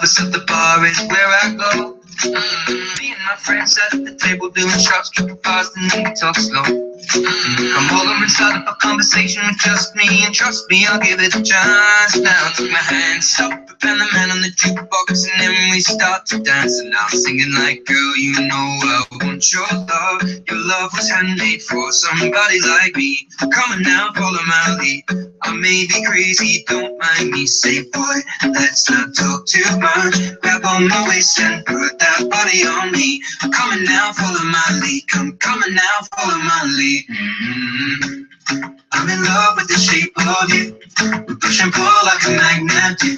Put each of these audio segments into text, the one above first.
purpose of the bar is where I go. Me and my friends at the table doing shots, tripping fast, and then we talk slow. Come over and start up a conversation with just me, and trust me, I'll give it a chance. Now take my hand, stop it, and the man on the jukebox, and then we start to dance. And I'm singing like, girl, you know I want your love. Your love was handmade for somebody like me. Come on now, follow my lead. I may be crazy, don't mind me. Say, boy, let's not talk too much. Grab on my waist and put that body on me. Come on now, follow my lead. Come on now, follow my lead. I'm in love with the shape of you. We push and pull like a magnet do.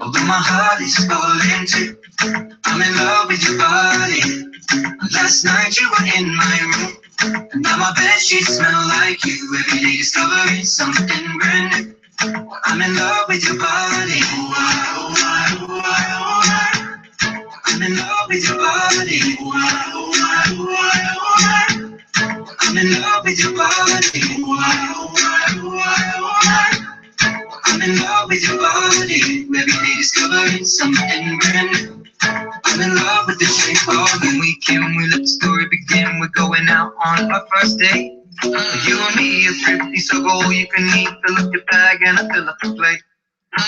Although my heart is falling too. I'm in love with your body. Last night you were in my room, and now my bedsheets smell like you. Every day discovering something brand new. I'm in love with your body. I'm in love with your body. I'm in love with your body. I'm in love with your body. Every day discovering something brand new. I'm in love with the shape of you. We let the story begin. We're going out on our first date. You and me are thrifty, so go all you can eat. Fill up your bag and I fill up the plate.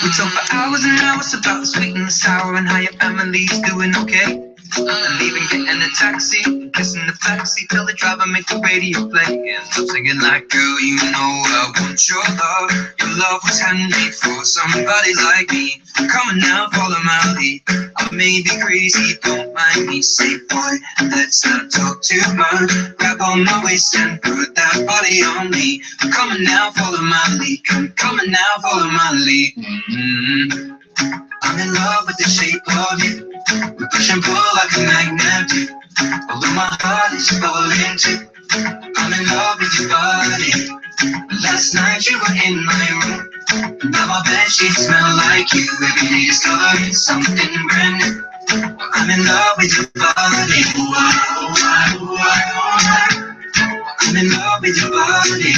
We talk for hours and hours about the sweet and the sour and how your family's doing okay. And even getting a taxi, kissing the backseat, tell the driver make the radio play. And I'm singing like, girl, you know I want your love. Your love was handmade for somebody like me. Come on now, follow my lead. I may be crazy, don't mind me. Say, boy, let's not talk too much. Grab on my waist and put that body on me. Come on now, follow my lead. Come on now, follow my lead. I'm in love with the shape of you. We push and pull like a magnet do. Although my heart is falling too. I'm in love with your body. Last night you were in my room. Now my bedsheets smell like you. Every day discovering something brand new. I'm in love with your body. I'm in love with your body.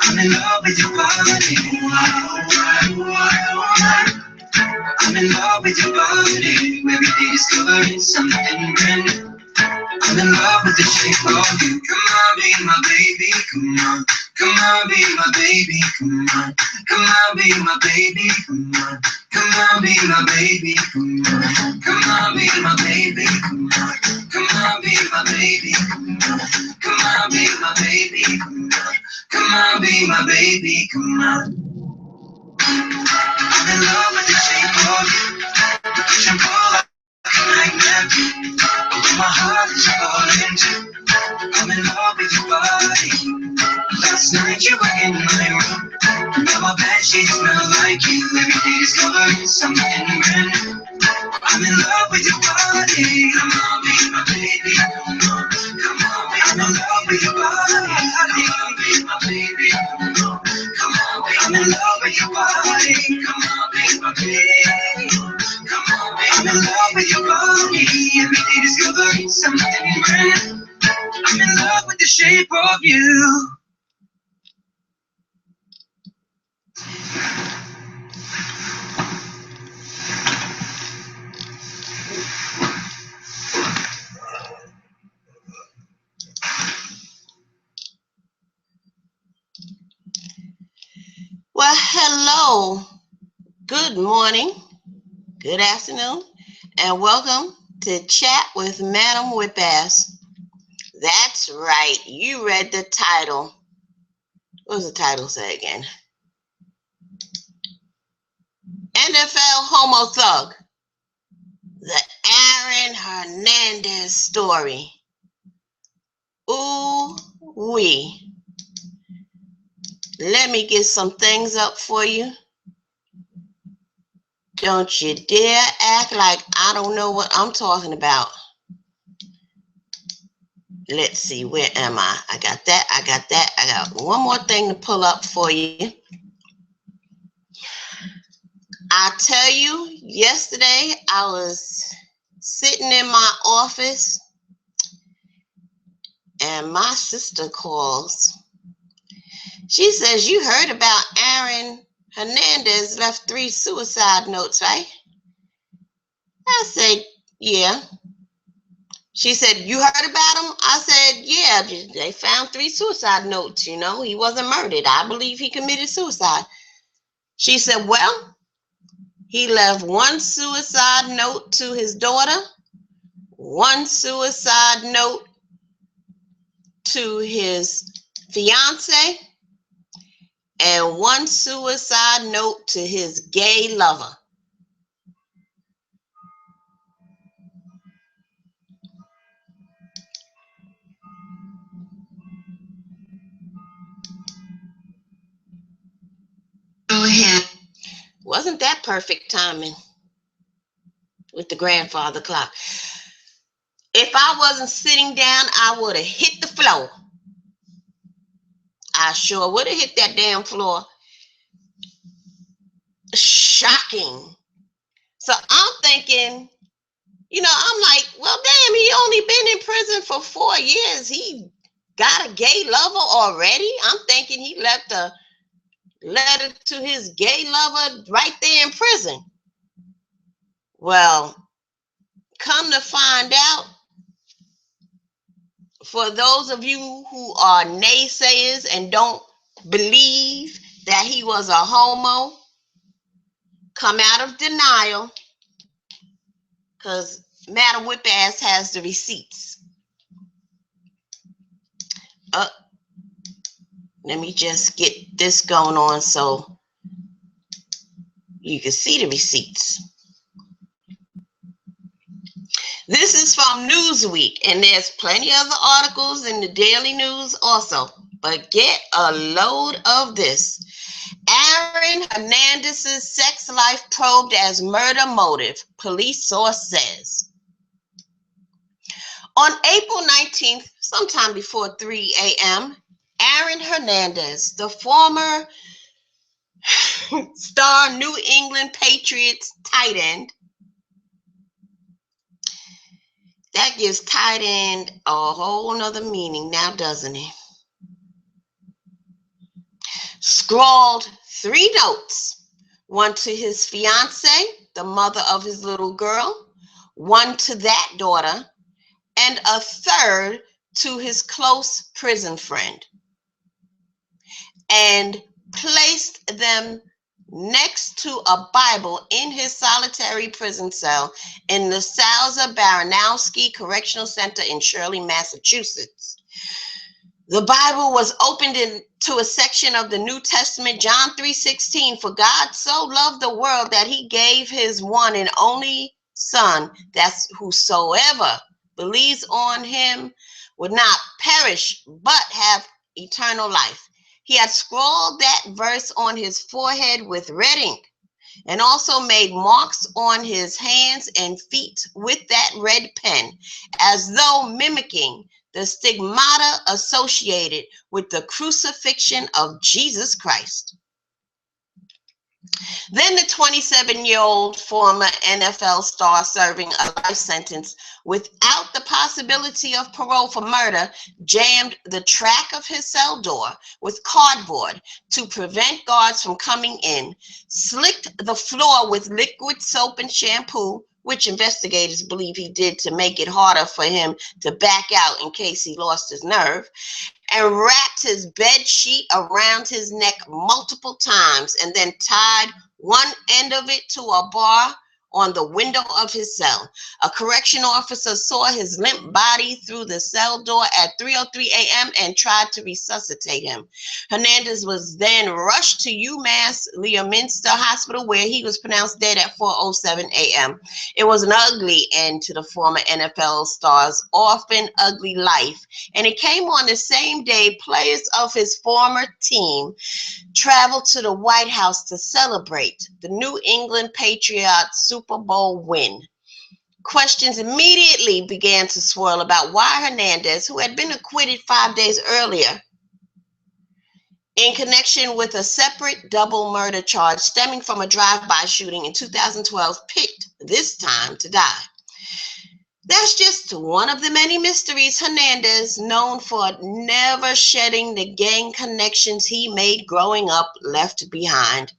I'm in love with your body. I'm in love with your body. Every day discovering something brand new. I'm in love with the shape of you. Come on, be my baby. Come on, come on, be my baby. Come on, come on, be my baby. Come on, come on, be my baby. Come on, come on, be my baby. Come on, come on, be my baby. Come on, come on, be my baby. Come on, come on, be my baby. Come on. I'm in love with the shape of you. Push and pull like a magnet. Although my heart is falling too. I'm in love with your body. Last night you were in my room. Now my bedsheets smell like you. Every day discovering something brand new. I'm in love with your body. Come on, be my baby. Come on, come on, I'm in love with your body. Come on, be my baby. Come on, come on, I'm in love with your body. Come on, be my baby. Come on, I'm in love with your body. Every day discovering something brand new. I'm in love with the shape of you. Well, hello, good morning, good afternoon, and welcome to Chat with Madam Whip-Ass. That's right, you read the title. What does the title say again? NFL HOMOTHUG, the Aaron Hernandez story. Ooh-wee. Let me get some things up for you. Don't you dare act like I don't know what I'm talking about. Let's see, where am I? I got that, I got that. I got one more thing to pull up for you. I tell you, yesterday I was sitting in my office and my sister calls. She says, you heard about Aaron Hernandez left 3 suicide notes, right? I said, yeah. She said, you heard about him? I said, yeah, they found 3 suicide notes. You know, he wasn't murdered. I believe he committed suicide. She said, well, he left 1 suicide note to his daughter, 1 suicide note to his fiance, and 1 suicide note to his gay lover. Go ahead. Wasn't that perfect timing with the grandfather clock? If I wasn't sitting down, I would have hit the floor. I sure would have hit that damn floor. Shocking. So I'm thinking, you know, I'm like, well, damn, he only been in prison for 4 years. He got a gay lover already. I'm thinking he left a letter to his gay lover right there in prison. Well, come to find out, for those of you who are naysayers and don't believe that he was a homo, come out of denial, because Madam Whip-Ass has the receipts. Let me just get this going on so you can see the receipts. This is from Newsweek, and there's plenty of other articles in the Daily News also. But get a load of this. Aaron Hernandez's sex life probed as murder motive, police source says. On April 19th, sometime before 3 a.m., Aaron Hernandez, the former star New England Patriots tight end, that gives tight end a whole nother meaning now, doesn't it? Scrawled 3 notes, 1 to his fiance, the mother of his little girl, 1 to that daughter, and a 3rd to his close prison friend, and placed them next to a Bible in his solitary prison cell in the Salza Baranowski Correctional Center in Shirley, Massachusetts. The Bible was opened into a section of the New Testament, John 3:16. For God so loved the world that he gave his one and only Son, that whosoever believes on him would not perish, but have eternal life. He had scrawled that verse on his forehead with red ink, and also made marks on his hands and feet with that red pen, as though mimicking the stigmata associated with the crucifixion of Jesus Christ. Then the 27-year-old former NFL star, serving a life sentence without the possibility of parole for murder, jammed the track of his cell door with cardboard to prevent guards from coming in, slicked the floor with liquid soap and shampoo, which investigators believe he did to make it harder for him to back out in case he lost his nerve, and wrapped his bed sheet around his neck multiple times, and then tied one end of it to a bar on the window of his cell. A correctional officer saw his limp body through the cell door at 3:03 a.m. and tried to resuscitate him. Hernandez was then rushed to UMass Leominster Hospital, where he was pronounced dead at 4:07 a.m. It was an ugly end to the former NFL star's often ugly life, and it came on the same day players of his former team traveled to the White House to celebrate the New England Patriots Super Bowl win. Questions immediately began to swirl about why Hernandez, who had been acquitted 5 days earlier in connection with a separate double murder charge stemming from a drive-by shooting in 2012, picked this time to die. That's just one of the many mysteries Hernandez, known for never shedding the gang connections he made growing up, left behind.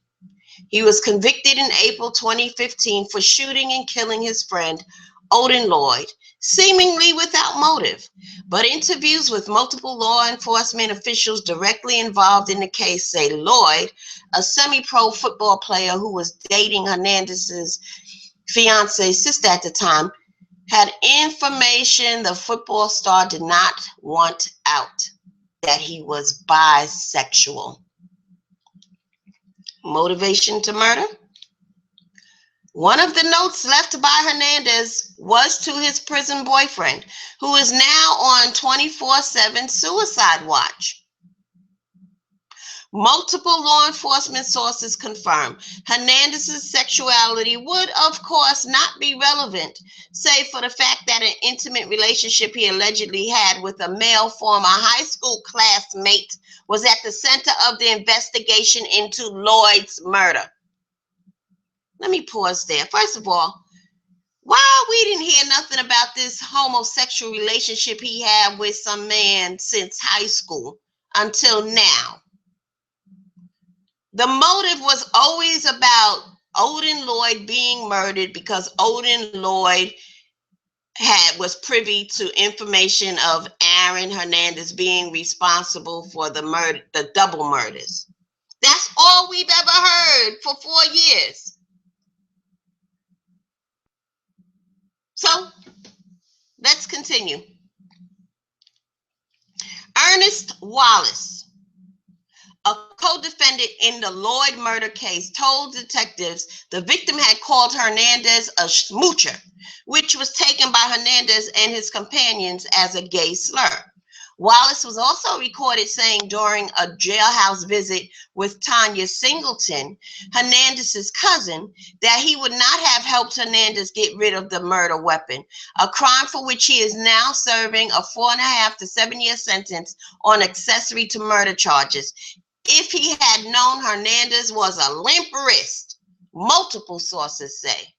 He was convicted in April 2015 for shooting and killing his friend, Odin Lloyd, seemingly without motive. But interviews with multiple law enforcement officials directly involved in the case say Lloyd, a semi-pro football player who was dating Hernandez's fiance's sister at the time, had information the football star did not want out, that he was bisexual. Motivation to murder? One of the notes left by Hernandez was to his prison boyfriend, who is now on 24/7 suicide watch. Multiple law enforcement sources confirm Hernandez's sexuality would, of course, not be relevant, save for the fact that an intimate relationship he allegedly had with a male former high school classmate was at the center of the investigation into Lloyd's murder. Let me pause there. First of all, why we didn't hear nothing about this homosexual relationship he had with some man since high school until now? The motive was always about Odin Lloyd being murdered because Odin Lloyd was privy to information of Aaron Hernandez being responsible for the double murders. That's all we've ever heard for 4 years. So let's continue. Ernest Wallace, a co-defendant in the Lloyd murder case, told detectives the victim had called Hernandez a smoocher, which was taken by Hernandez and his companions as a gay slur. Wallace was also recorded saying during a jailhouse visit with Tanya Singleton, Hernandez's cousin, that he would not have helped Hernandez get rid of the murder weapon, a crime for which he is now serving a 4.5 to 7-year sentence on accessory to murder charges. If he had known Hernandez was a limp wrist, multiple sources say.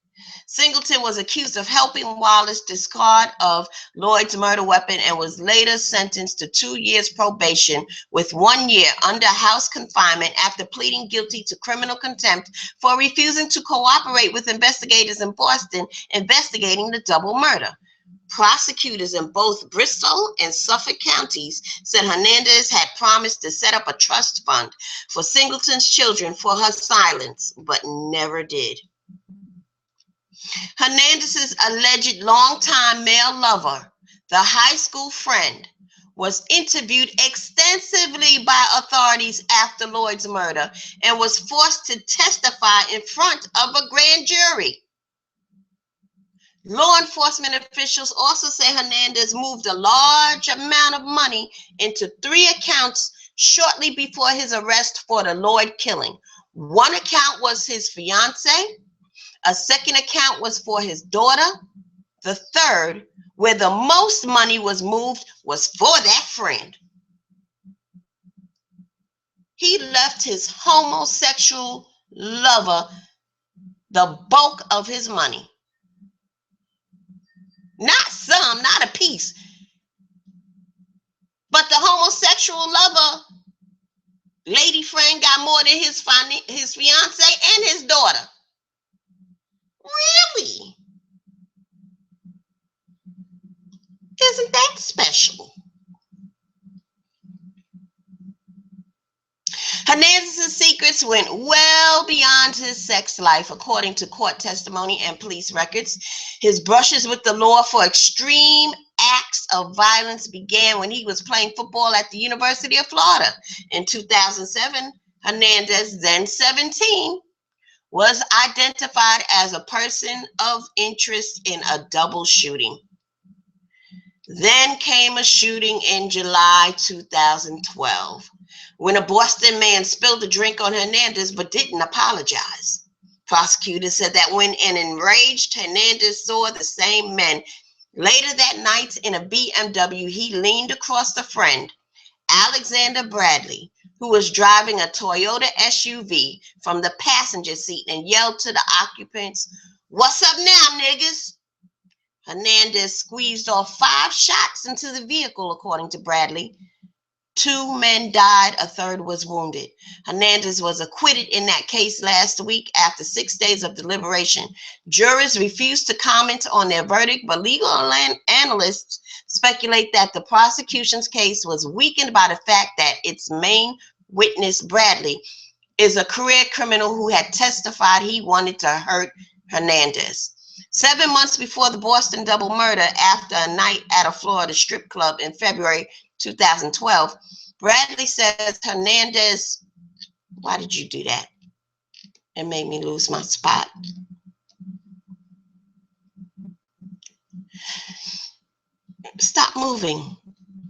Singleton was accused of helping Wallace discard of Lloyd's murder weapon and was later sentenced to 2 years probation with 1 year under house confinement after pleading guilty to criminal contempt for refusing to cooperate with investigators in Boston investigating the double murder. Prosecutors in both Bristol and Suffolk counties said Hernandez had promised to set up a trust fund for Singleton's children for her silence, but never did. Hernandez's alleged longtime male lover, the high school friend, was interviewed extensively by authorities after Lloyd's murder and was forced to testify in front of a grand jury. Law enforcement officials also say Hernandez moved a large amount of money into 3 accounts shortly before his arrest for the Lloyd killing. One account was his fiancée. A second account was for his daughter. The third, where the most money was moved, was for that friend. He left his homosexual lover the bulk of his money. Not some, not a piece. But the homosexual lover, lady friend, got more than his fiancée and his daughter. Really? Isn't that special? Hernandez's secrets went well beyond his sex life, according to court testimony and police records. His brushes with the law for extreme acts of violence began when he was playing football at the University of Florida. In 2007, Hernandez, then 17, was identified as a person of interest in a double shooting. Then came a shooting in July 2012, when a Boston man spilled a drink on Hernandez but didn't apologize. Prosecutors said that when an enraged Hernandez saw the same men later that night in a BMW, he leaned across the friend, Alexander Bradley, who was driving a Toyota SUV, from the passenger seat and yelled to the occupants, "What's up now, niggas?" Hernandez squeezed off 5 shots into the vehicle, according to Bradley. 2 men died, a third was wounded. Hernandez was acquitted in that case last week after 6 days of deliberation. Jurors refused to comment on their verdict, but legal analysts speculate that the prosecution's case was weakened by the fact that its main witness, Bradley, is a career criminal who had testified he wanted to hurt Hernandez. 7 months before the Boston double murder, after a night at a Florida strip club in February 2012, Bradley says Hernandez, why did you do that? It made me lose my spot. Stop moving.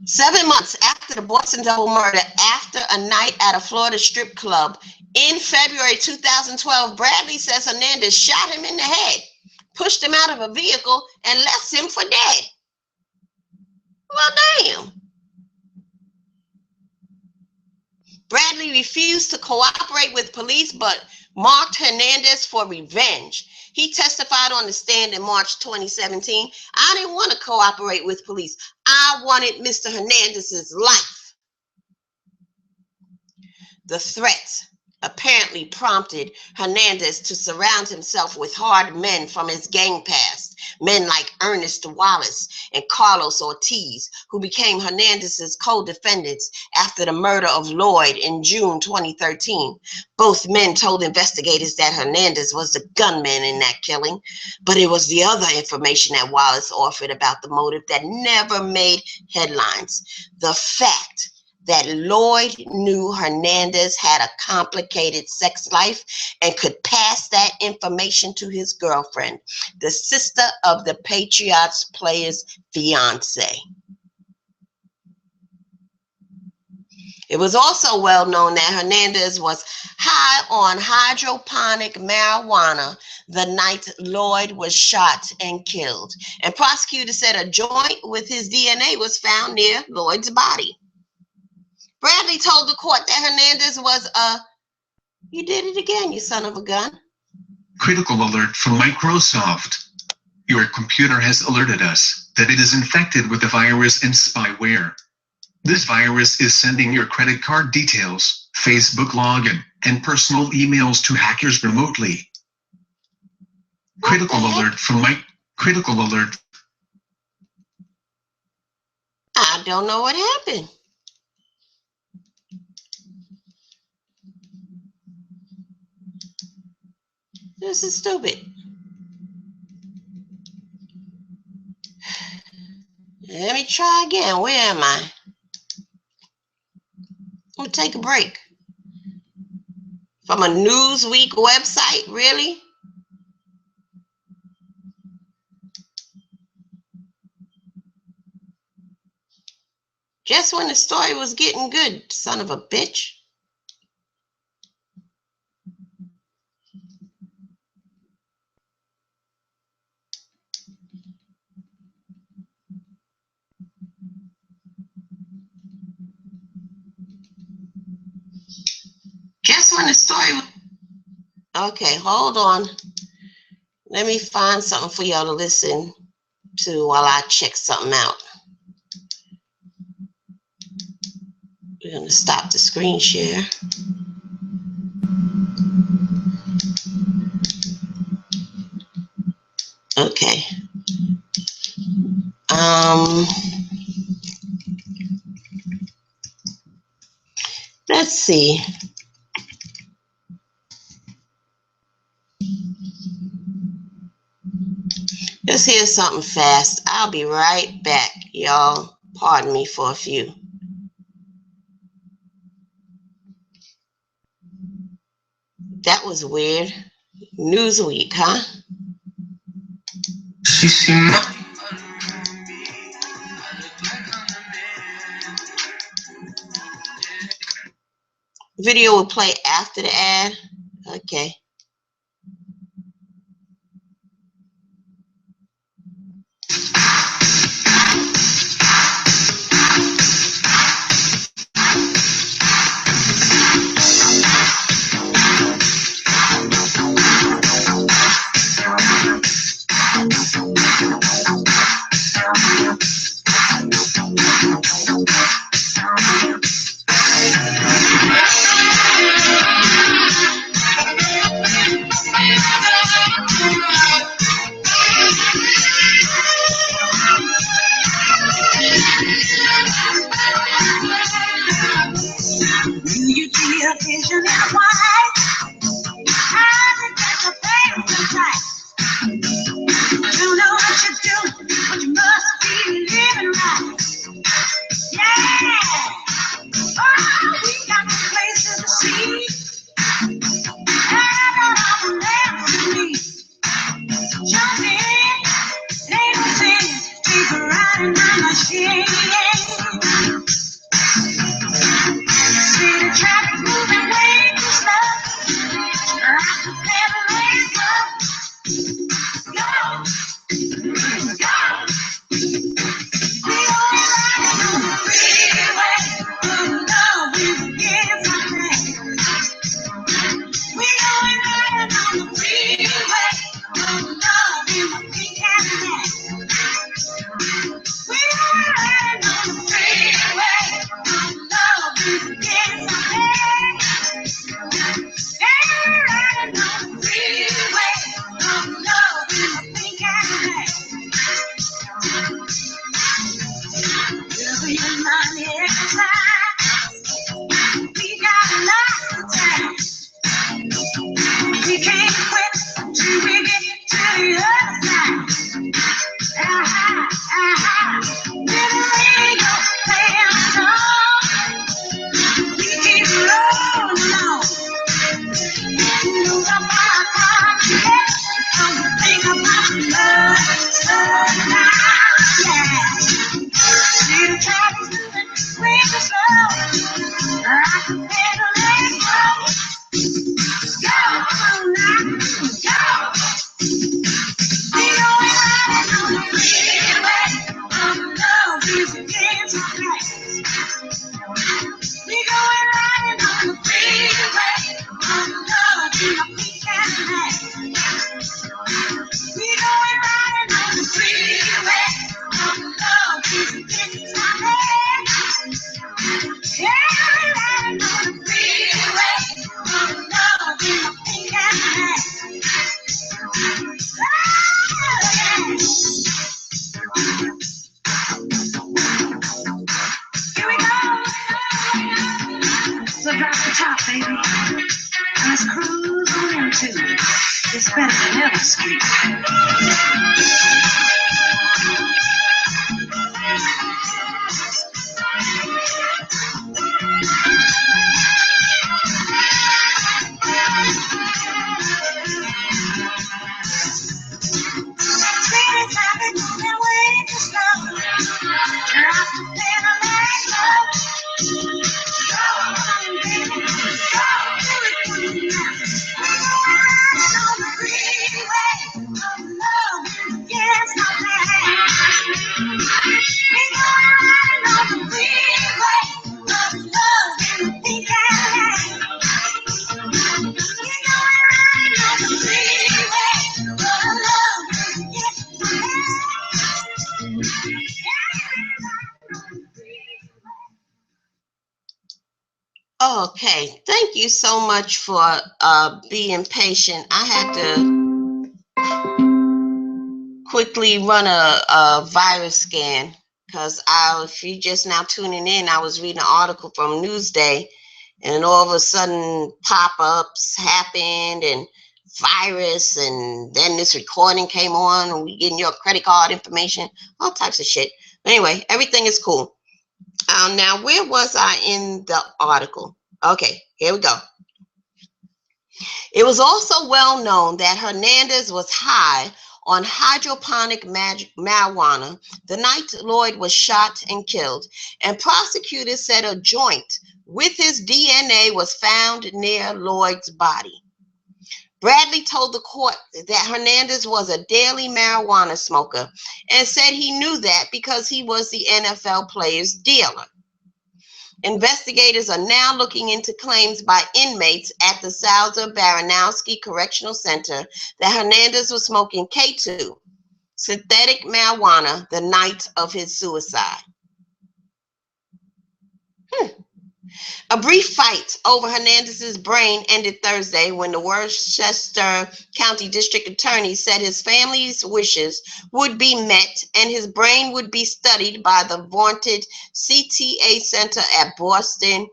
7 months after the Boston double murder, after a night at a Florida strip club in February 2012, Bradley says Hernandez shot him in the head, pushed him out of a vehicle, and left him for dead. Well, damn. Bradley refused to cooperate with police, but marked Hernandez for revenge. He testified on the stand in March 2017. I didn't want to cooperate with police. I wanted Mr. Hernandez's life. The threats apparently prompted Hernandez to surround himself with hard men from his gang past, men like Ernest Wallace and Carlos Ortiz, who became Hernandez's co-defendants after the murder of Lloyd in June 2013. Both men told investigators that Hernandez was the gunman in that killing, but it was the other information that Wallace offered about the motive that never made headlines. The fact that Lloyd knew Hernandez had a complicated sex life and could pass that information to his girlfriend, the sister of the Patriots player's fiance. It was also well known that Hernandez was high on hydroponic marijuana the night Lloyd was shot and killed, and prosecutors said a joint with his DNA was found near Lloyd's body. Bradley told the court that Hernandez was you did it again, you son of a gun. Critical alert from Microsoft. Your computer has alerted us that it is infected with a virus and spyware. This virus is sending your credit card details, Facebook login, and personal emails to hackers remotely. Critical alert from Critical alert. I don't know what happened. This is stupid. Let me try again. Where am I? I'm going to take a break. From a Newsweek website, really? Just when the story was getting good, son of a bitch. Just when the story was... Okay, hold on. Let me find something for y'all to listen to while I check something out. We're going to stop the screen share. Okay. Let's see. Let's hear something fast. I'll be right back, y'all. Pardon me for a few. That was weird. Newsweek, huh? Video will play after the ad. Okay. Do you see a vision in white? I think that's a fantasy sight. You know what you do, but you must be living right. Yeah. Oh, we got the places to see. I got all the left to me. Jump in, ain't no sin. Keep riding my machine. See the traffic moving way too slow. I could never let go. Go, go. We only riding on the freeway. Oh no, we get something. We only riding on the freeway. Oh no, we pink Cadillac. We only riding on the freeway. Oh no, we get something. We're riding on the freeway. Oh no, we pink Cadillac. Your money exercise. We got lots of time. We can't quit till we get to the other side. Aha, aha. Little radio playing a song. We keep rolling on. Move up our car, yeah. Come to think about love, slow down, yeah. See the traffic's moving way too slow. I can handle it, go on now, go. We going riding on the freeway. Oh no, these kids are nice. We going riding on the freeway. Oh no, these kids are nice. We going riding on the freeway. Oh no, these kids are nice. Yeah, we riding on the freeway. Oh no, these kids are nice. Here we go. So drop the top, baby. And let's cruise on into this better than ever street. Spirit's having their way to slow. Drop the pedal, let it go. Go on, baby. Go do it for me now. We're riding on the freeway. Oh no, yes, my man. We're riding on the freeway. Oh no, in the pink Cadillac. We're riding on the freeway. Oh no, yes, my man. Okay, thank you so much for being patient. I had to quickly run a virus scan because if you're just now tuning in, I was reading an article from Newsday, and all of a sudden pop-ups happened and virus, and then this recording came on and we getting your credit card information, all types of shit. But anyway, everything is cool. Now, where was I in the article? Okay, here we go. It was also well known that Hernandez was high on hydroponic marijuana the night Lloyd was shot and killed, and prosecutors said a joint with his DNA was found near Lloyd's body. Bradley told the court that Hernandez was a daily marijuana smoker and said he knew that because he was the NFL player's dealer. Investigators are now looking into claims by inmates at the Salzer Baranowski Correctional Center that Hernandez was smoking K2, synthetic marijuana, the night of his suicide. A brief fight over Hernandez's brain ended Thursday when the Worcester County District Attorney said his family's wishes would be met and his brain would be studied by the vaunted CTA Center at Boston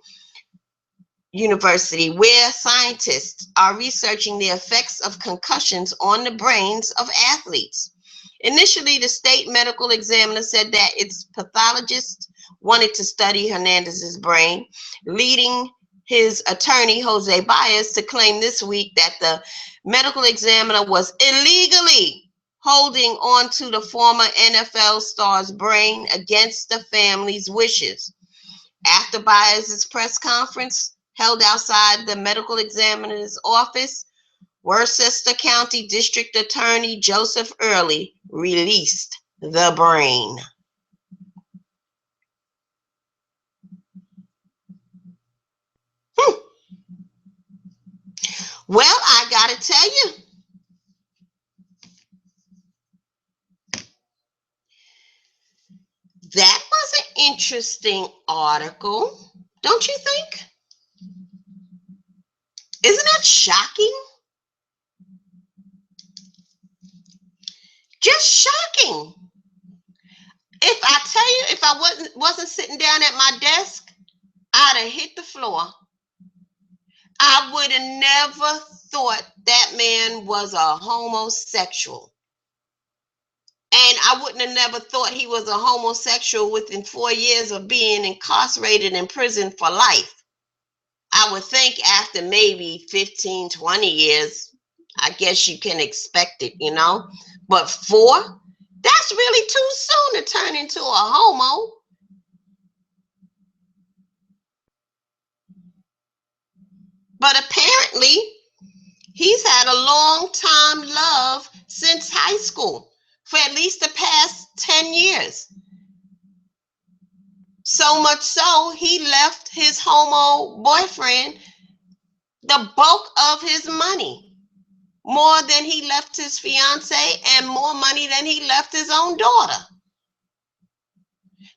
University, where scientists are researching the effects of concussions on the brains of athletes. Initially, the state medical examiner said that its pathologist wanted to study Hernandez's brain, leading his attorney, Jose Baez, to claim this week that the medical examiner was illegally holding on to the former NFL star's brain against the family's wishes. After Baez's press conference held outside the medical examiner's office, Worcester County District Attorney Joseph Early released the brain. Well, I gotta tell you, that was an interesting article, don't you think? Isn't that shocking? Just shocking. If I tell you, if I wasn't sitting down at my desk, I'd have hit the floor. I would have never thought that man was a homosexual. And I wouldn't have never thought he was a homosexual within 4 years of being incarcerated in prison for life. I would think after maybe 15, 20 years, I guess you can expect it, you know. But 4, that's really too soon to turn into a homo. But apparently, he's had a long time love since high school, for at least the past 10 years. So much so, he left his homo boyfriend the bulk of his money, more than he left his fiance and more money than he left his own daughter.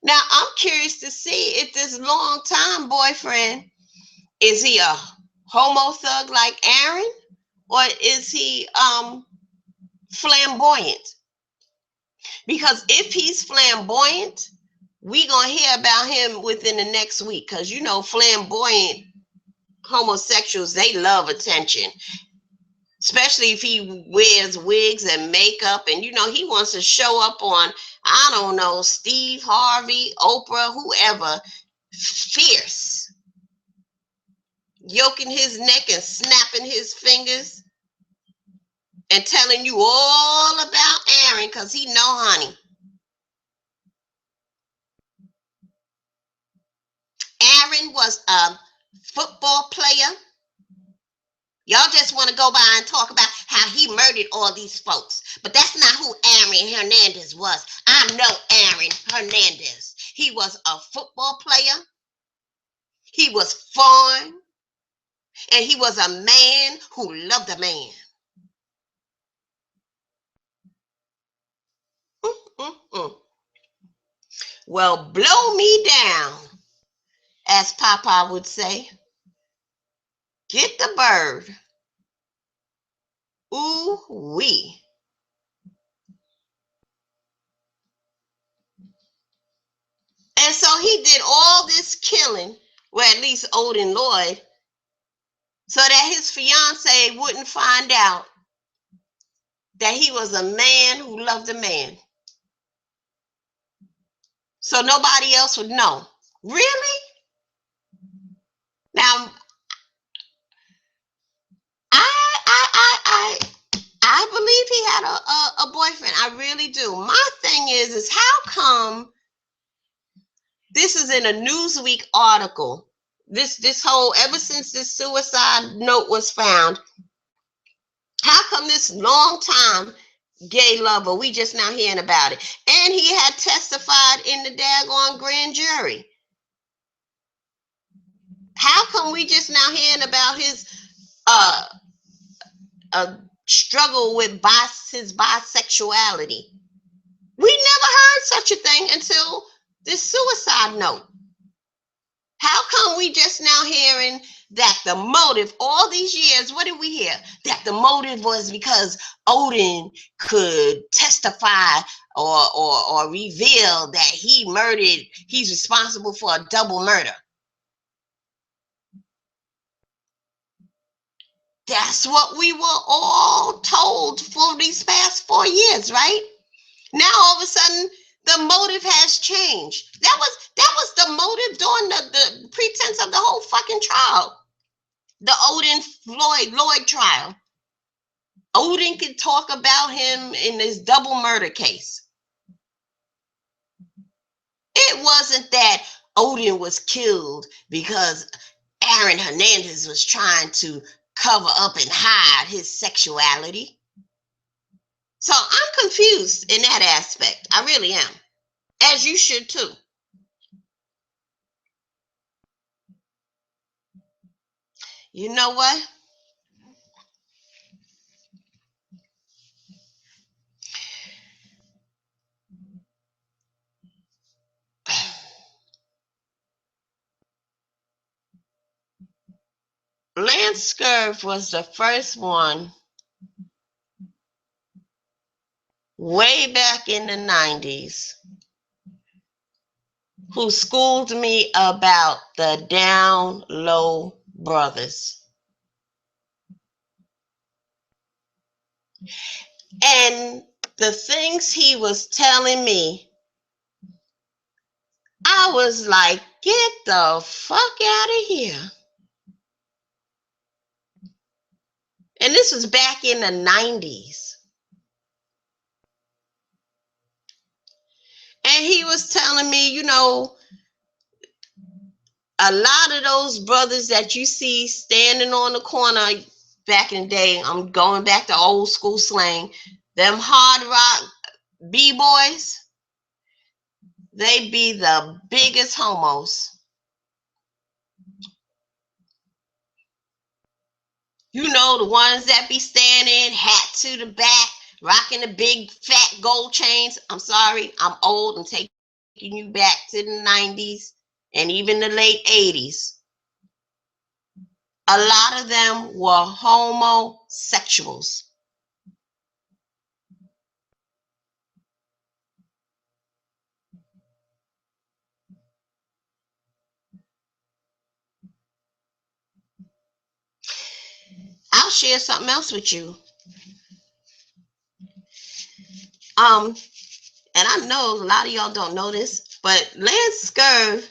Now, I'm curious to see if this long-time boyfriend, is he a homo thug like Aaron, or is he flamboyant? Because if he's flamboyant, we gonna hear about him within the next week, because you know flamboyant homosexuals, they love attention, especially if he wears wigs and makeup, and you know he wants to show up on, I don't know, Steve Harvey, Oprah, whoever, fierce, yoking his neck and snapping his fingers and telling you all about Aaron because he know honey. Aaron was a football player. Y'all just want to go by and talk about how he murdered all these folks. But that's not who Aaron Hernandez was. I know Aaron Hernandez. He was a football player. He was fun. And he was a man who loved a man. Well, blow me down, as Papa would say. Get the bird. Ooh-wee. And so he did all this killing, well, at least Odin Lloyd, so that his fiance wouldn't find out that he was a man who loved a man. So nobody else would know. Really? Now, I believe he had a boyfriend. I really do. My thing is how come this is in a Newsweek article? This whole, ever since this suicide note was found, how come this long time gay lover, we just now hearing about it? And he had testified in the daggone grand jury. How come we just now hearing about his struggle with his bisexuality? We never heard such a thing until this suicide note. How come we just now hearing that the motive, all these years, what did we hear? That the motive was because Odin could testify or reveal that he murdered, he's responsible for a double murder. That's what we were all told for these past 4 years, right? Now all of a sudden the motive has changed. That was the motive during the pretense of the whole fucking trial. The Odin Lloyd trial. Odin could talk about him in this double murder case. It wasn't that Odin was killed because Aaron Hernandez was trying to cover up and hide his sexuality. So I'm confused in that aspect. I really am. As you should too. You know what? Lance Scurv was the first one way back in the 90s who schooled me about the down low brothers. And the things he was telling me, I was like, get the fuck out of here. And this was back in the 90s. And he was telling me, you know, a lot of those brothers that you see standing on the corner back in the day, I'm going back to old school slang, them hard rock B-boys, they be the biggest homos. You know, the ones that be standing, hat to the back, rocking the big fat gold chains. I'm sorry, I'm old. I'm taking you back to the 90s and even the late 80s. A lot of them were homosexuals. I'll share something else with you. And I know a lot of y'all don't know this, but Lance Scurv,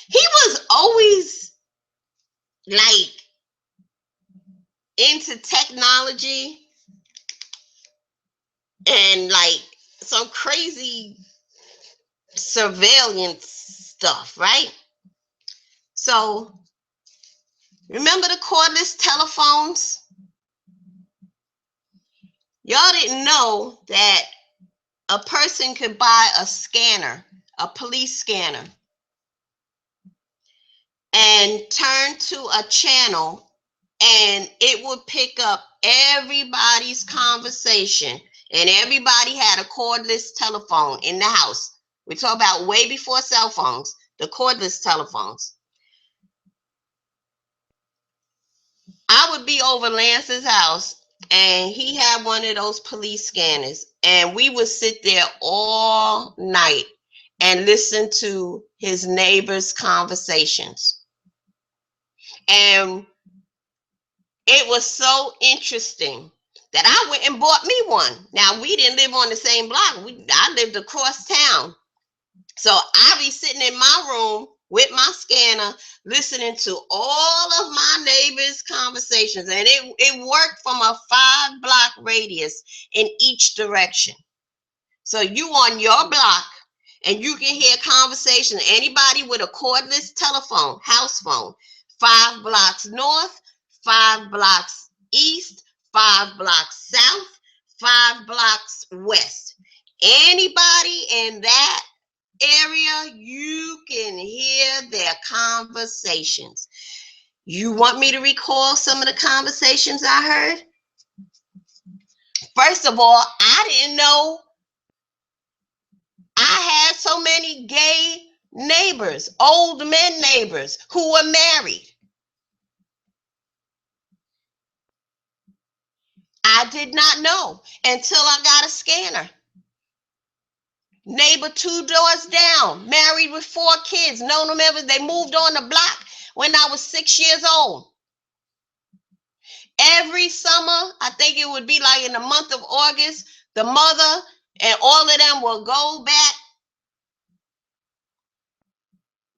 he was always like into technology and like some crazy surveillance stuff, right? So remember the cordless telephones? Y'all didn't know that a person could buy a scanner, a police scanner, and turn to a channel, and it would pick up everybody's conversation, and everybody had a cordless telephone in the house. We talk about way before cell phones, the cordless telephones. I would be over Lance's house, and he had one of those police scanners, and we would sit there all night and listen to his neighbors' conversations. And it was so interesting that I went and bought me one. Now, we didn't live on the same block. I lived across town. So I be sitting in my room with my scanner, listening to all of my neighbors' conversations. And it worked from a 5-block radius in each direction. So you on your block, and you can hear conversation. Anybody with a cordless telephone, house phone, 5 blocks north, 5 blocks east, 5 blocks south, 5 blocks west. Anybody in that area, you can hear their conversations. You want me to recall some of the conversations I heard? First of all, I didn't know I had so many gay neighbors, old men neighbors who were married. I did not know until I got a scanner. Neighbor 2 doors down, married with 4 kids, known them ever. They moved on the block when I was 6 years old. Every summer, I think it would be like in the month of August, the mother and all of them will go back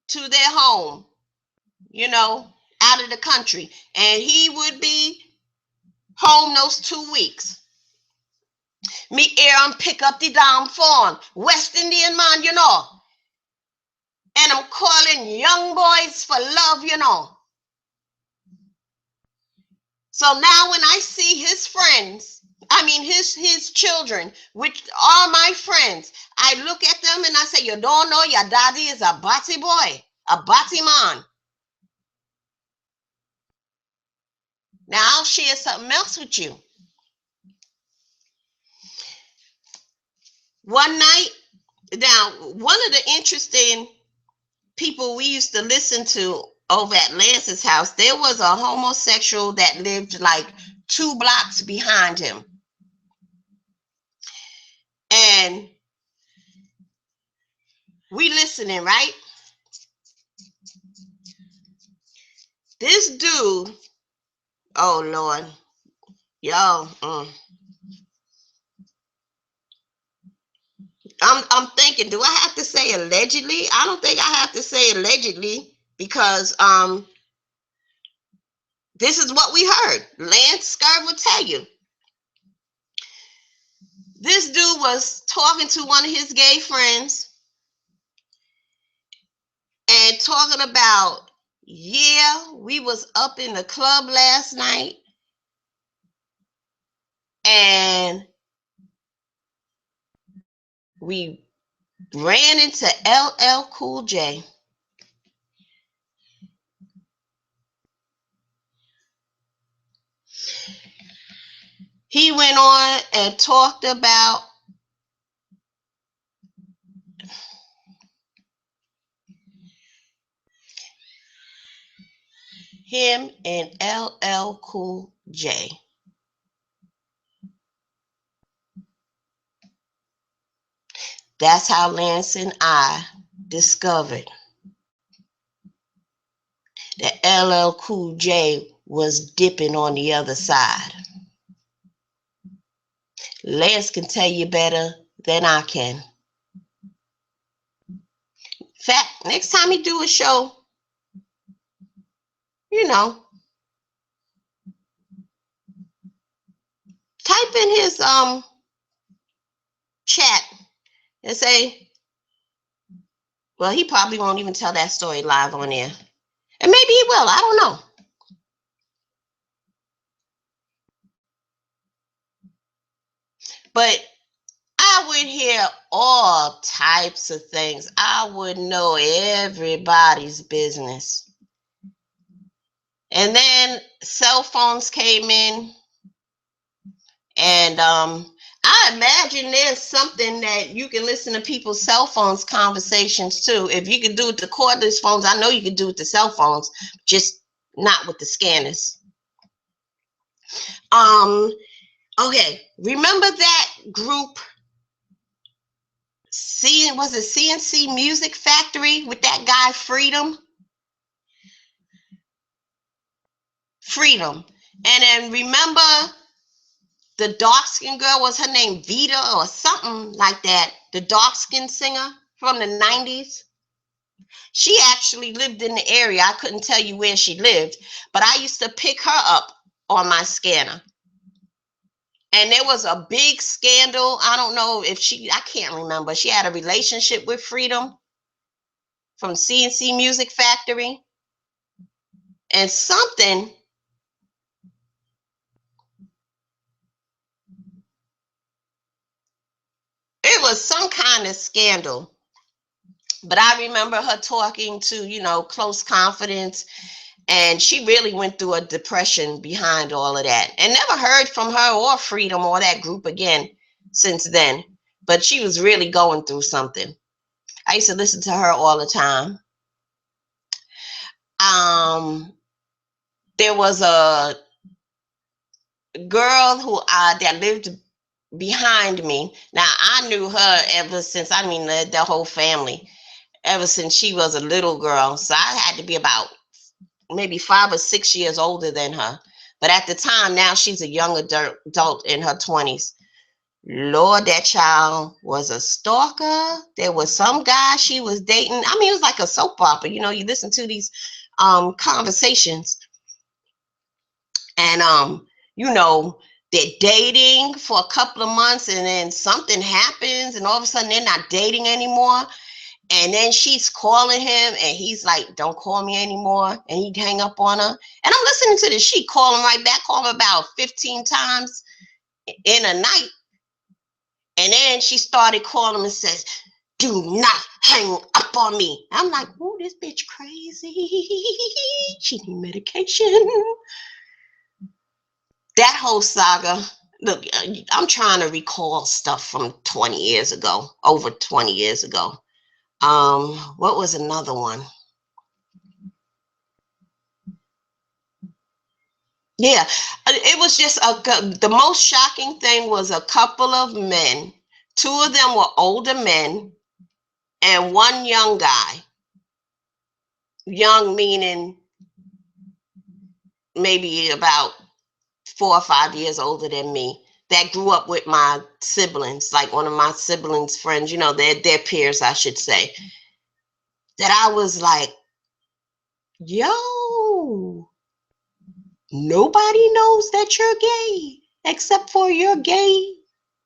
to their home, out of the country. And he would be home those 2 weeks. Me here and pick up the damn phone. West Indian man, And I'm calling young boys for love. So now when I see his friends, his children, which are my friends, I look at them and I say, you don't know your daddy is a batty boy, a batty man. Now I'll share something else with you. One night, now one of the interesting people we used to listen to over at Lance's house, there was a homosexual that lived like 2 blocks behind him. And we listening, right? This dude, oh Lord, y'all, I'm thinking, do I have to say allegedly? I don't think I have to say allegedly because this is what we heard. Lance Scurv will tell you. This dude was talking to one of his gay friends and talking about, yeah, we was up in the club last night and we ran into LL Cool J. He went on and talked about him and LL Cool J. That's how Lance and I discovered that LL Cool J was dipping on the other side. Lance can tell you better than I can. In fact, next time he do a show, type in his chat and say, well, he probably won't even tell that story live on air. And maybe he will, I don't know. But I would hear all types of things. I would know everybody's business. And then cell phones came in. And I imagine there's something that you can listen to people's cell phones conversations too. If you could do it to cordless phones, I know you could do it to cell phones, just not with the scanners. Okay, remember that group? Was it CNC Music Factory with that guy Freedom? And then remember the dark-skinned girl, was her name Vita or something like that? The dark-skinned singer from the 90s? She actually lived in the area. I couldn't tell you where she lived, but I used to pick her up on my scanner. And there was a big scandal. I don't know if I can't remember. She had a relationship with Freedom from CNC Music Factory. And something, it was some kind of scandal. But I remember her talking to, close confidence. And she really went through a depression behind all of that. And never heard from her or Freedom or that group again since then. But she was really going through something. I used to listen to her all the time. There was a girl that lived behind me. Now, I knew her ever since, the whole family, ever since she was a little girl. So I had to be about maybe 5 or 6 years older than her. But at the time, now she's a young adult in her 20s. Lord, that child was a stalker. There was some guy she was dating. I mean, it was like a soap opera. You know, you listen to these conversations, and you know, they're dating for a couple of months, and then something happens, and all of a sudden they're not dating anymore. And then she's calling him, and he's like, "Don't call me anymore," and he'd hang up on her. And I'm listening to this. She calling right back, calling about 15 times in a night. And then she started calling him and says, "Do not hang up on me." I'm like, "Oh, this bitch crazy. She need medication." That whole saga. Look, I'm trying to recall stuff from 20 years ago, over 20 years ago. What was another one? Yeah, it was just the most shocking thing was a couple of men. Two of them were older men, and one young guy. Young meaning maybe about 4 or 5 years older than me, that grew up with my siblings, like one of my siblings' friends, you know, their peers, I should say. That I was like, yo, nobody knows that you're gay except for your gay,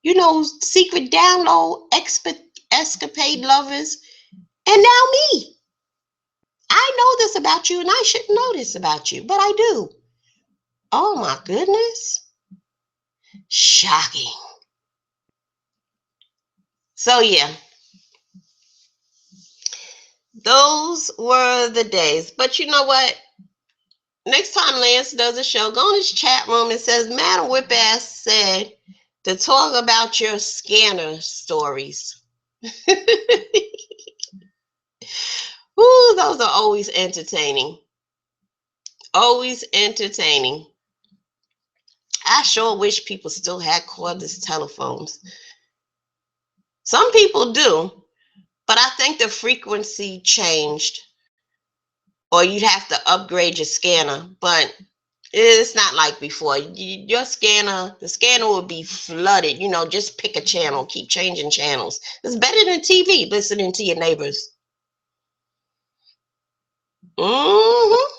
you know, secret download escapade lovers. And now me. I know this about you, and I shouldn't know this about you, but I do. Oh my goodness. Shocking. So yeah, those were the days. But you know what? Next time Lance does a show, go in his chat room and says, Madam Whipass said to talk about your scanner stories. Ooh, those are always entertaining. Always entertaining. I sure wish people still had cordless telephones. Some people do, but I think the frequency changed, or you'd have to upgrade your scanner. But it's not like before. Your scanner, the scanner will be flooded. You know, just pick a channel, keep changing channels. It's better than TV, listening to your neighbors. Mm-hmm.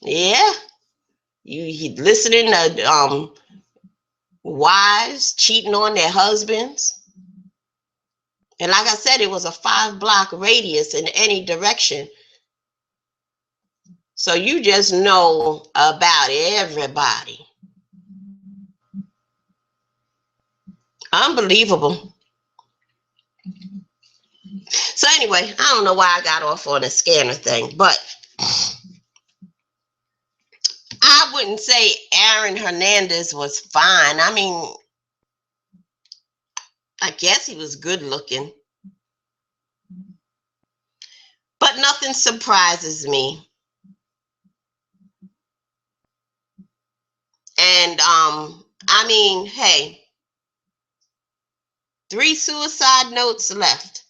Yeah. You listening to wives cheating on their husbands. And like I said, it was a 5-block radius in any direction. So you just know about everybody. Unbelievable. So anyway, I don't know why I got off on the scanner thing, but I wouldn't say Aaron Hernandez was fine. I mean, I guess he was good looking, but nothing surprises me. And I mean, hey, 3 suicide notes left.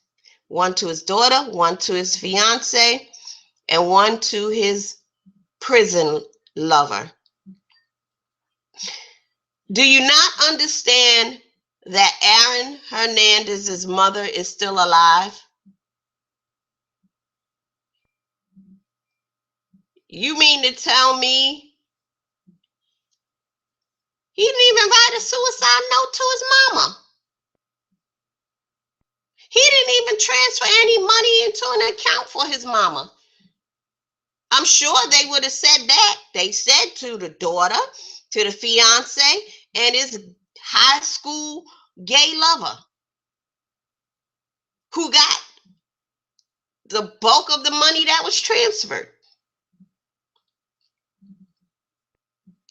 One to his daughter, one to his fiance, and one to his prison lover. Do you not understand that Aaron Hernandez's mother is still alive? You mean to tell me he didn't even write a suicide note to his mama? He didn't even transfer any money into an account for his mama. I'm sure they would have said that. They said to the daughter, to the fiance, and his high school gay lover, who got the bulk of the money that was transferred.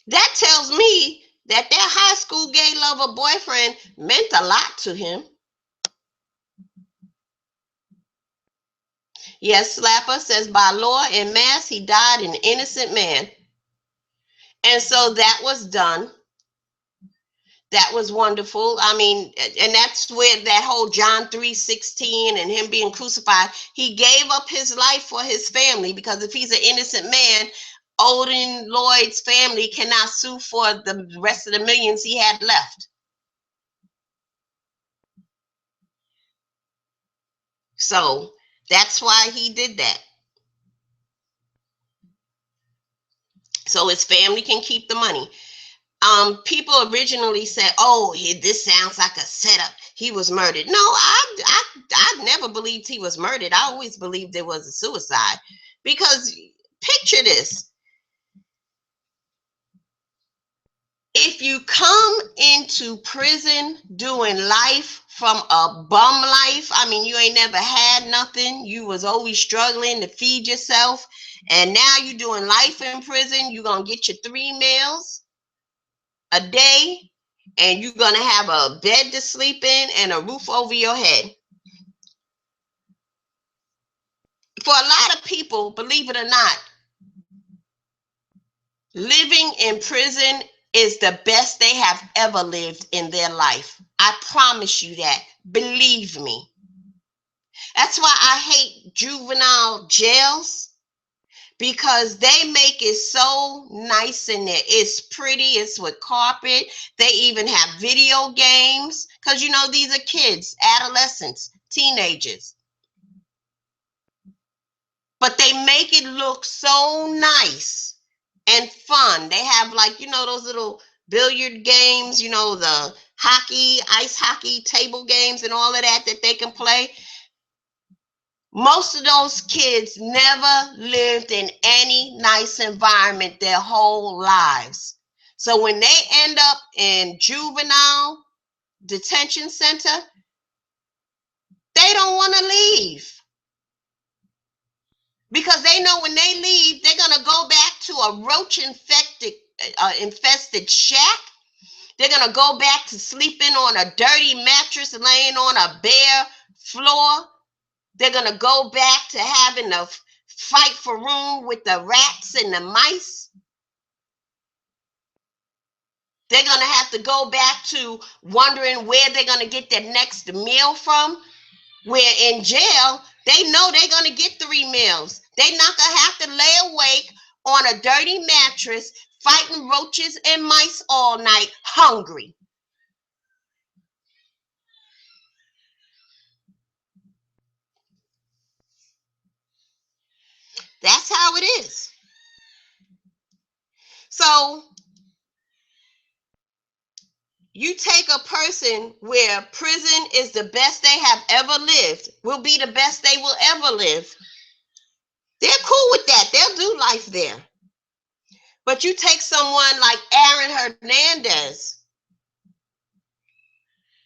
That tells me that their high school gay lover boyfriend meant a lot to him. Yes, Slapper says by law and mass, he died an innocent man. And so that was done. That was wonderful. I mean, and that's where that whole John 3:16 and him being crucified, he gave up his life for his family, because if he's an innocent man, Odin Lloyd's family cannot sue for the rest of the millions he had left. So that's why he did that. So his family can keep the money. People originally said, "Oh, this sounds like a setup. He was murdered." No, I never believed he was murdered. I always believed it was a suicide. Because picture this: if you come into prison doing life from a bum life, I mean, you ain't never had nothing. You was always struggling to feed yourself, and now you doing life in prison. You're gonna get your 3 meals a day, and you're going to have a bed to sleep in and a roof over your head. For a lot of people, believe it or not, living in prison is the best they have ever lived in their life. I promise you that. Believe me. That's why I hate juvenile jails, because they make it so nice in there. It's pretty, it's with carpet. They even have video games, because you know these are kids, adolescents, teenagers. But they make it look so nice and fun. They have, like, you know, those little billiard games, you know, the hockey, ice hockey table games and all of that they can play. Most of those kids never lived in any nice environment their whole lives. So when they end up in juvenile detention center, they don't want to leave, because they know when they leave, they're going to go back to a roach infested shack. They're going to go back to sleeping on a dirty mattress, laying on a bare floor. They're going to go back to having to fight for room with the rats and the mice. They're going to have to go back to wondering where they're going to get their next meal from. Where in jail, they know they're going to get 3 meals. They're not going to have to lay awake on a dirty mattress fighting roaches and mice all night hungry. That's how it is. So you take a person where prison is the best they have ever lived, will be the best they will ever live. They're cool with that. They'll do life there. But you take someone like Aaron Hernandez,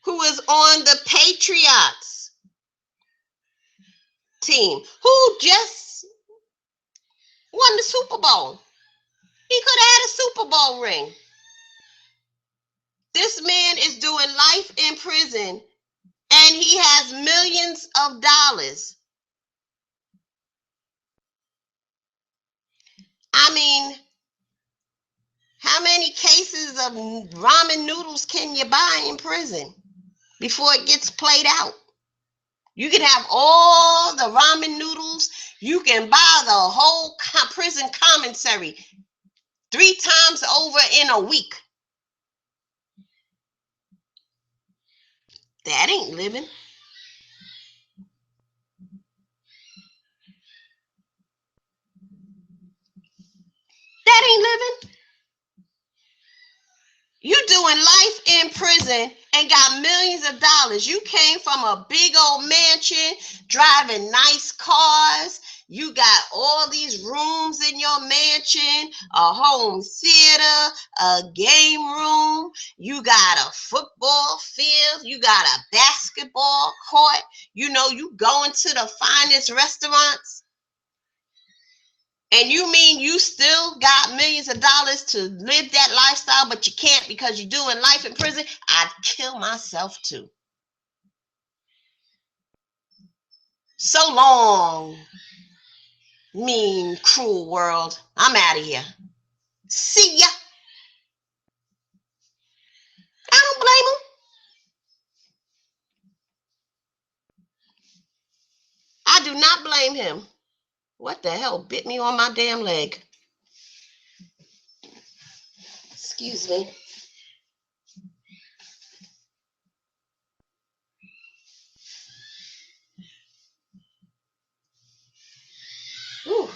who is on the Patriots team, who just won the Super Bowl. He could have had a Super Bowl ring. This man is doing life in prison, and he has millions of dollars. I mean, how many cases of ramen noodles can you buy in prison before it gets played out? You can have all the ramen noodles. You can buy the whole prison commissary 3 times over in a week. That ain't living. That ain't living. You doing life in prison and got millions of dollars. You came from a big old mansion, driving nice cars. You got all these rooms in your mansion, a home theater, a game room. You got a football field. You got a basketball court. You know, you going to the finest restaurants. And you mean you still got millions of dollars to live that lifestyle, but you can't because you're doing life in prison? I'd kill myself too. So long, mean, cruel world. I'm out of here. See ya. I don't blame him. I do not blame him. What the hell bit me on my damn leg? Excuse me. Ooh.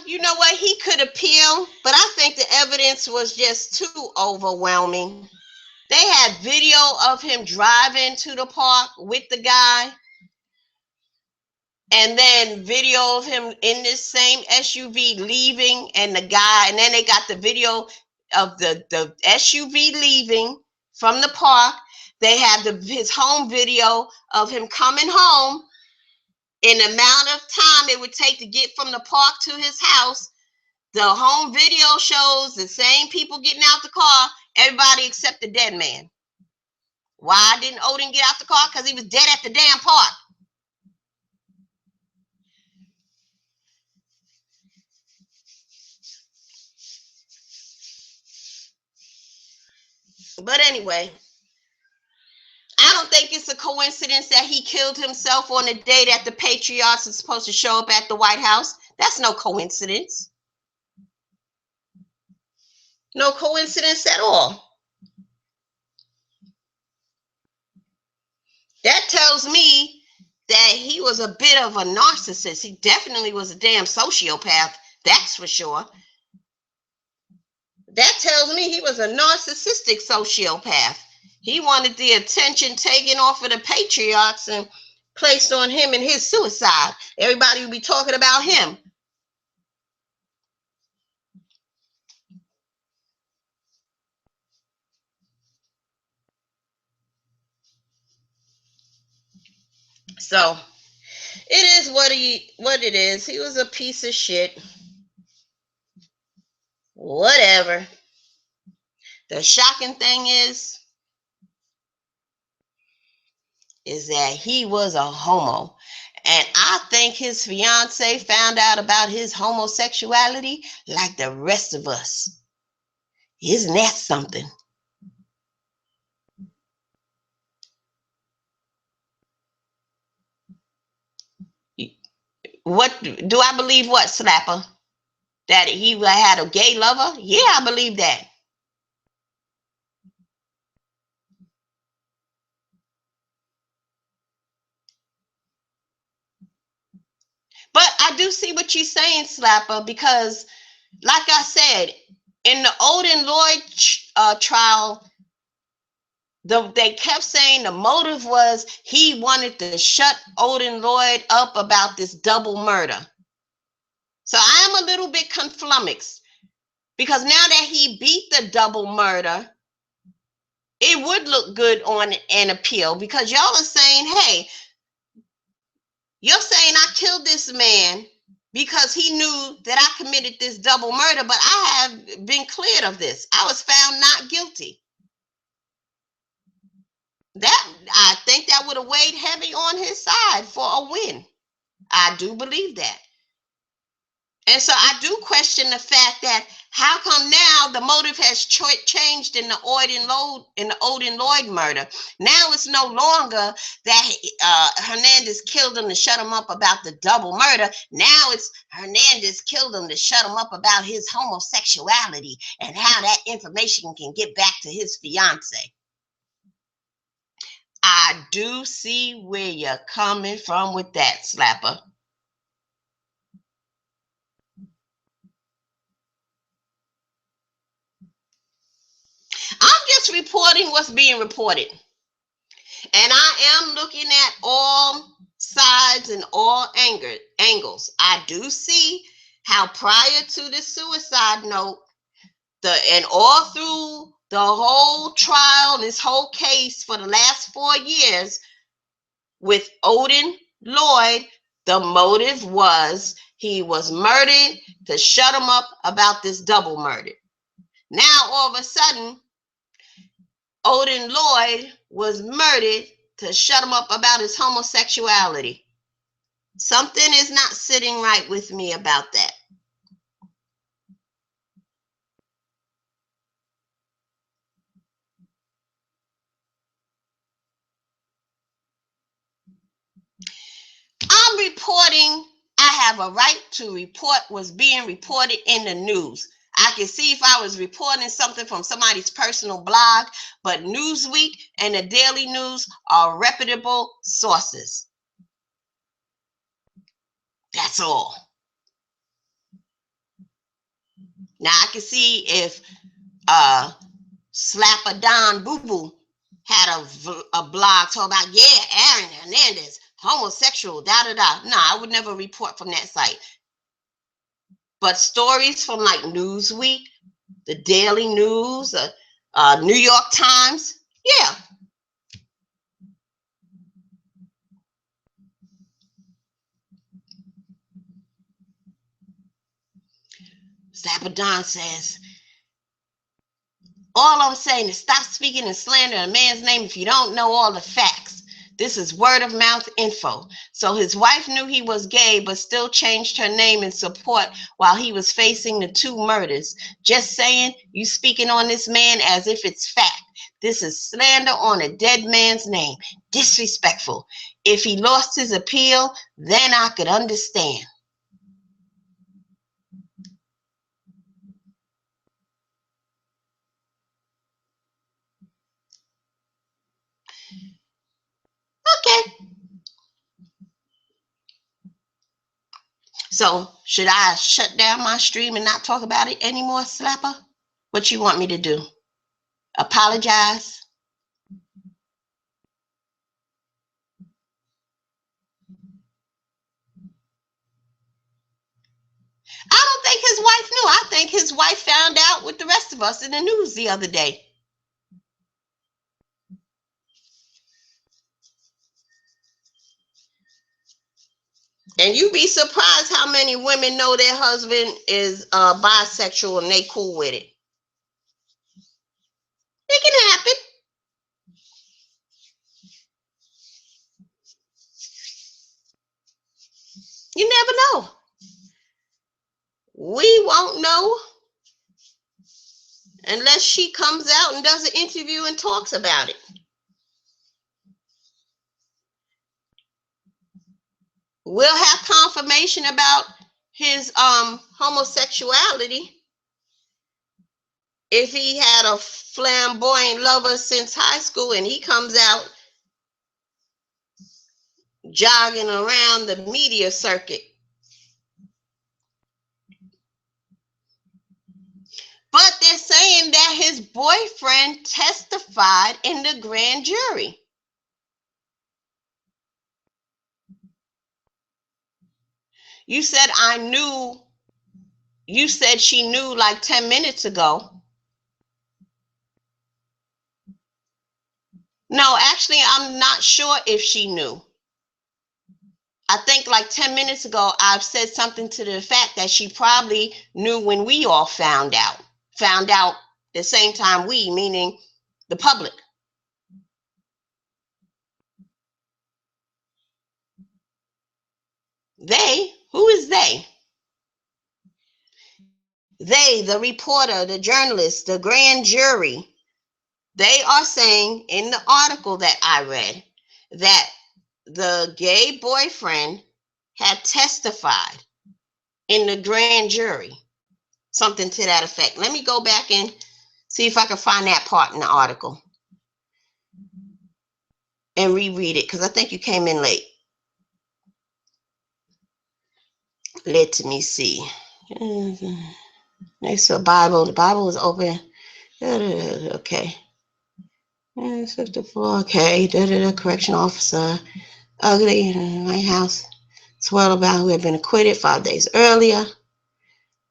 You know what? He could appeal, but I think the evidence was just too overwhelming. They had video of him driving to the park with the guy, and then video of him in this same SUV leaving, and the guy, and then they got the video of the SUV leaving from the park. They had his home video of him coming home in the amount of time it would take to get from the park to his house. The home video shows the same people getting out the car, everybody except the dead man. Why didn't Odin get out the car? Because he was dead at the damn park. But anyway, I don't think it's a coincidence that he killed himself on the day that the Patriots are supposed to show up at the White House. That's no coincidence. No coincidence at all. That tells me that he was a bit of a narcissist. He definitely was a damn sociopath. That's for sure. That tells me he was a narcissistic sociopath. He wanted the attention taken off of the Patriots and placed on him and his suicide. Everybody would be talking about him. So it is what it is. He was a piece of shit. Whatever. The shocking thing is that he was a homo. And I think his fiance found out about his homosexuality like the rest of us. Isn't that something? What do I believe? What, Slapper? That he had a gay lover? Yeah, I believe that. But I do see what you're saying, Slapper, because like I said, in the Odin Lloyd trial, they kept saying the motive was he wanted to shut Odin Lloyd up about this double murder. So I am a little bit conflummoxed because now that he beat the double murder, it would look good on an appeal because y'all are saying, hey, you're saying I killed this man because he knew that I committed this double murder, but I have been cleared of this. I was found not guilty. That, I think that would have weighed heavy on his side for a win. I do believe that. And so I do question the fact that how come now the motive has changed in the Odin Lloyd murder? Now it's no longer that Hernandez killed him to shut him up about the double murder. Now it's Hernandez killed him to shut him up about his homosexuality and how that information can get back to his fiance. I do see where you're coming from with that, Slapper. I'm just reporting what's being reported. And I am looking at all sides and all angles. I do see how prior to the suicide note, and all through the whole trial, this whole case for the last 4 years with Odin Lloyd, the motive was he was murdered to shut him up about this double murder. Now, all of a sudden, Odin Lloyd was murdered to shut him up about his homosexuality. Something is not sitting right with me about that. reporting, I have a right to report what's being reported in the news. I can see if I was reporting something from somebody's personal blog, but Newsweek and the Daily News are reputable sources. That's all. Now I can see if Slapper Don Boo Boo had a blog talking about, yeah, Aaron Hernandez, homosexual, da-da-da. No, I would never report from that site. But stories from like Newsweek, the Daily News, New York Times, yeah. Zapadon says, all I'm saying is stop speaking and slander a man's name if you don't know all the facts. This is word of mouth info. So his wife knew he was gay, but still changed her name in support while he was facing the 2 murders. Just saying, you speaking on this man as if it's fact. This is slander on a dead man's name. Disrespectful. If he lost his appeal, then I could understand. Okay. So should I shut down my stream and not talk about it anymore, Slapper? What you want me to do? Apologize? I don't think his wife knew. I think his wife found out with the rest of us in the news the other day. And you'd be surprised how many women know their husband is bisexual and they cool with it. It can happen. You never know. We won't know unless she comes out and does an interview and talks about it. We'll have confirmation about his homosexuality if he had a flamboyant lover since high school and he comes out jogging around the media circuit. But they're saying that his boyfriend testified in the grand jury. You said I knew. You said she knew like 10 minutes ago. No, actually, I'm not sure if she knew. I think like 10 minutes ago, I've said something to the fact that she probably knew when we all found out. Found out the same time we, meaning the public. They? Who is they? They, the reporter, the journalist, the grand jury. They are saying in the article that I read that the gay boyfriend had testified in the grand jury. Something to that effect. Let me go back and see if I can find that part in the article and reread it, because I think you came in late. Let me see. Next to a Bible. The Bible is open. Okay. Okay. Correction officer. Ugly in my house. Swirl about who had been acquitted 5 days earlier.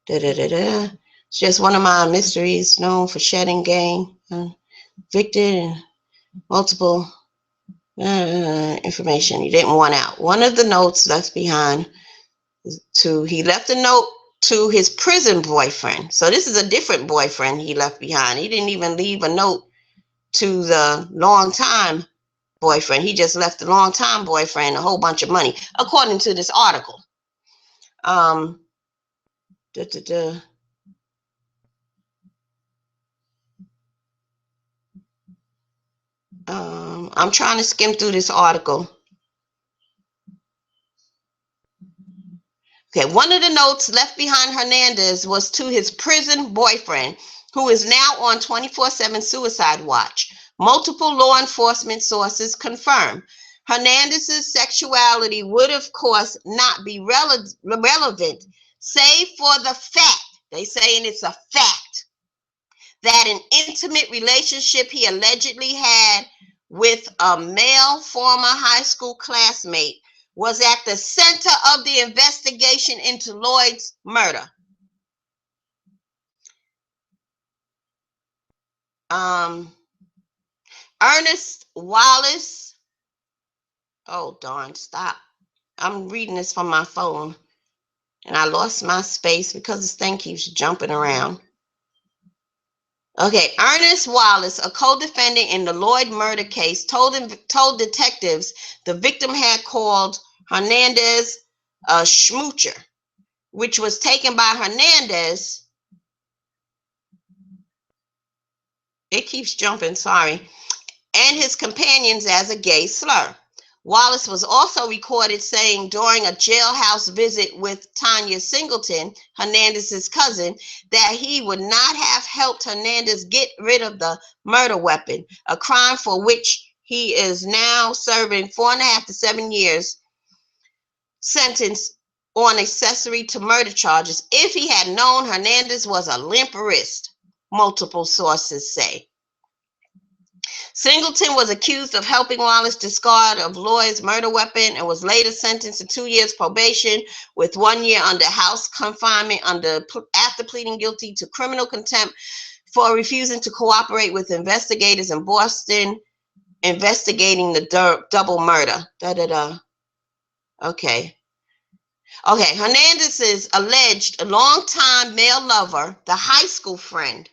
It's just one of my mysteries, known for shedding game, convicted and multiple information he didn't want out. One of the notes left behind he left a note to his prison boyfriend. So this is a different boyfriend he left behind. He didn't even leave a note to the longtime boyfriend. He just left the longtime boyfriend a whole bunch of money, according to this article. I'm trying to skim through this article. Okay, one of the notes left behind Hernandez was to his prison boyfriend, who is now on 24/7 suicide watch. Multiple law enforcement sources confirm Hernandez's sexuality would, of course, not be relevant, save for the fact, they saying it's a fact, that an intimate relationship he allegedly had with a male former high school classmate was at the center of the investigation into Lloyd's murder. Ernest Wallace, oh darn, stop. I'm reading this from my phone and I lost my space because this thing keeps jumping around. Okay, Ernest Wallace, a co-defendant in the Lloyd murder case, told detectives the victim had called Hernandez a schmoocher, which was taken by Hernandez. It keeps jumping, sorry. And his companions as a gay slur. Wallace was also recorded saying during a jailhouse visit with Tanya Singleton, Hernandez's cousin, that he would not have helped Hernandez get rid of the murder weapon, a crime for which he is now serving 4.5 to 7 years sentence on accessory to murder charges if he had known Hernandez was a limp wrist, multiple sources say. Singleton was accused of helping Wallace discard of Lloyd's murder weapon and was later sentenced to 2 years probation with 1 year under house confinement after pleading guilty to criminal contempt for refusing to cooperate with investigators in Boston investigating the double murder. Okay. Hernandez's alleged longtime male lover, the high school friend,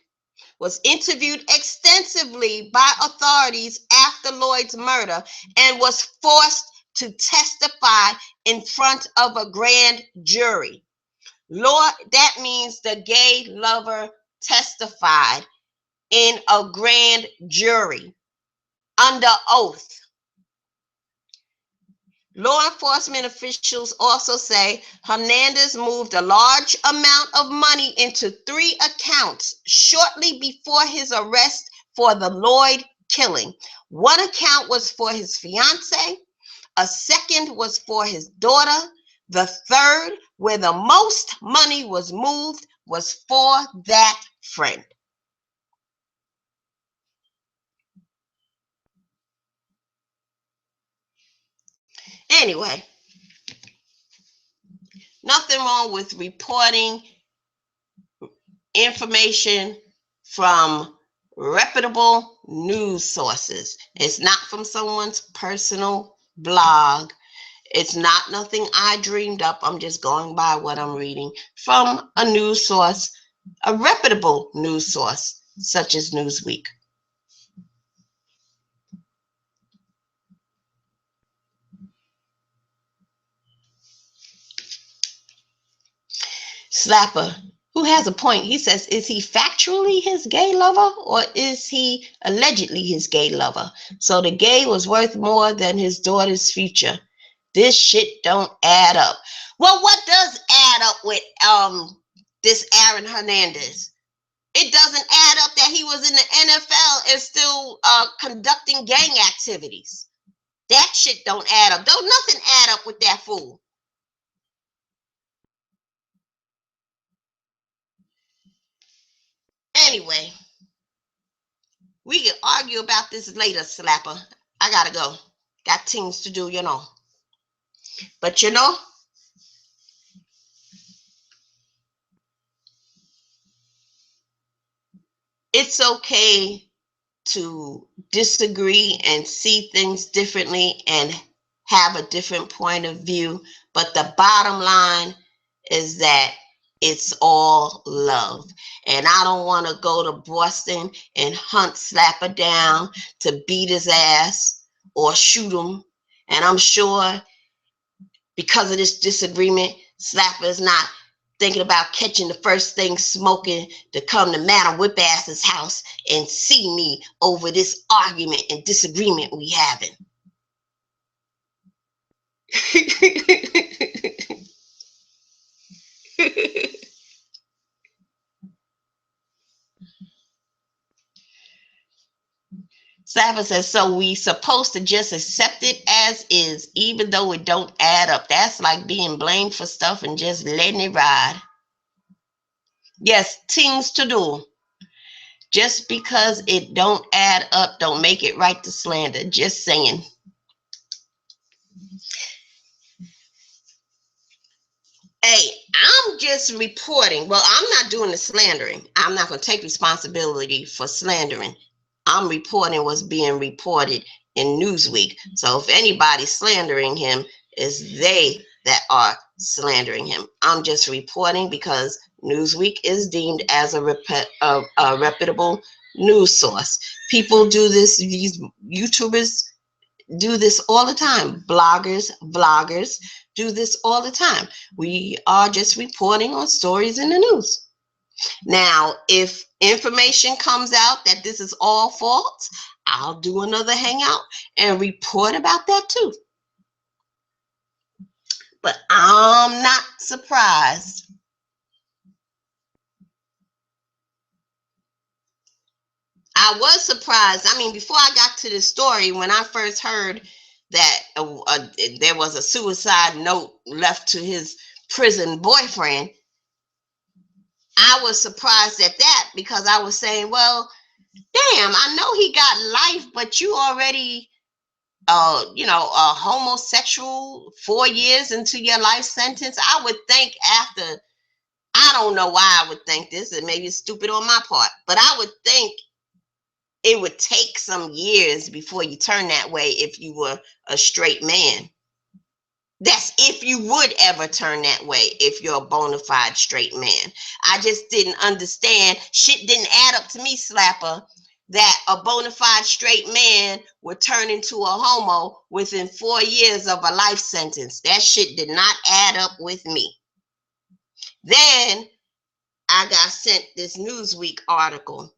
was interviewed extensively by authorities after Lloyd's murder and was forced to testify in front of a grand jury. That means the gay lover testified in a grand jury under oath. Law enforcement officials also say Hernandez moved a large amount of money into 3 accounts shortly before his arrest for the Lloyd killing. One account was for his fiancée, a second was for his daughter, the third, where the most money was moved, was for that friend. Anyway, nothing wrong with reporting information from reputable news sources. It's not from someone's personal blog. It's not nothing I dreamed up. I'm just going by what I'm reading from a news source, a reputable news source, such as Newsweek. Slapper, who has a point, he says, is he factually his gay lover or is he allegedly his gay lover? So the gay was worth more than his daughter's future. This shit don't add up. Well, what does add up with this Aaron Hernandez? It doesn't add up that he was in the NFL and still conducting gang activities. That shit don't add up. Don't nothing add up with that fool. Anyway, we can argue about this later, Slapper. I gotta go. Got things to do, you know. But you know, it's okay to disagree and see things differently and have a different point of view. But the bottom line is that it's all love. And I don't want to go to Boston and hunt Slapper down to beat his ass or shoot him. And I'm sure because of this disagreement, Slapper is not thinking about catching the first thing smoking to come to Madam Whipass's house and see me over this argument and disagreement we having. Sava says, so we supposed to just accept it as is, even though it don't add up. That's like being blamed for stuff and just letting it ride. Yes, things to do. Just because it don't add up, don't make it right to slander. Just saying. Hey, I'm just reporting. Well, I'm not doing the slandering. I'm not going to take responsibility for slandering. I'm reporting what's being reported in Newsweek. So if anybody's slandering him, it's they that are slandering him. I'm just reporting because Newsweek is deemed as a reputable news source. People do this, these YouTubers do this all the time. Bloggers, vloggers do this all the time. We are just reporting on stories in the news. Now, if information comes out that this is all false, I'll do another hangout and report about that too. But I'm not surprised. I was surprised. I mean, before I got to this story, when I first heard that there was a suicide note left to his prison boyfriend, I was surprised at that because I was saying, well, damn, I know he got life, but you already, a homosexual 4 years into your life sentence. I would think after, I don't know why I would think this, and maybe it's stupid on my part, but I would think it would take some years before you turn that way if you were a straight man. That's if you would ever turn that way, if you're a bona fide straight man. I just didn't understand. Shit didn't add up to me, Slapper, that a bona fide straight man would turn into a homo within 4 years of a life sentence. That shit did not add up with me. Then I got sent this Newsweek article.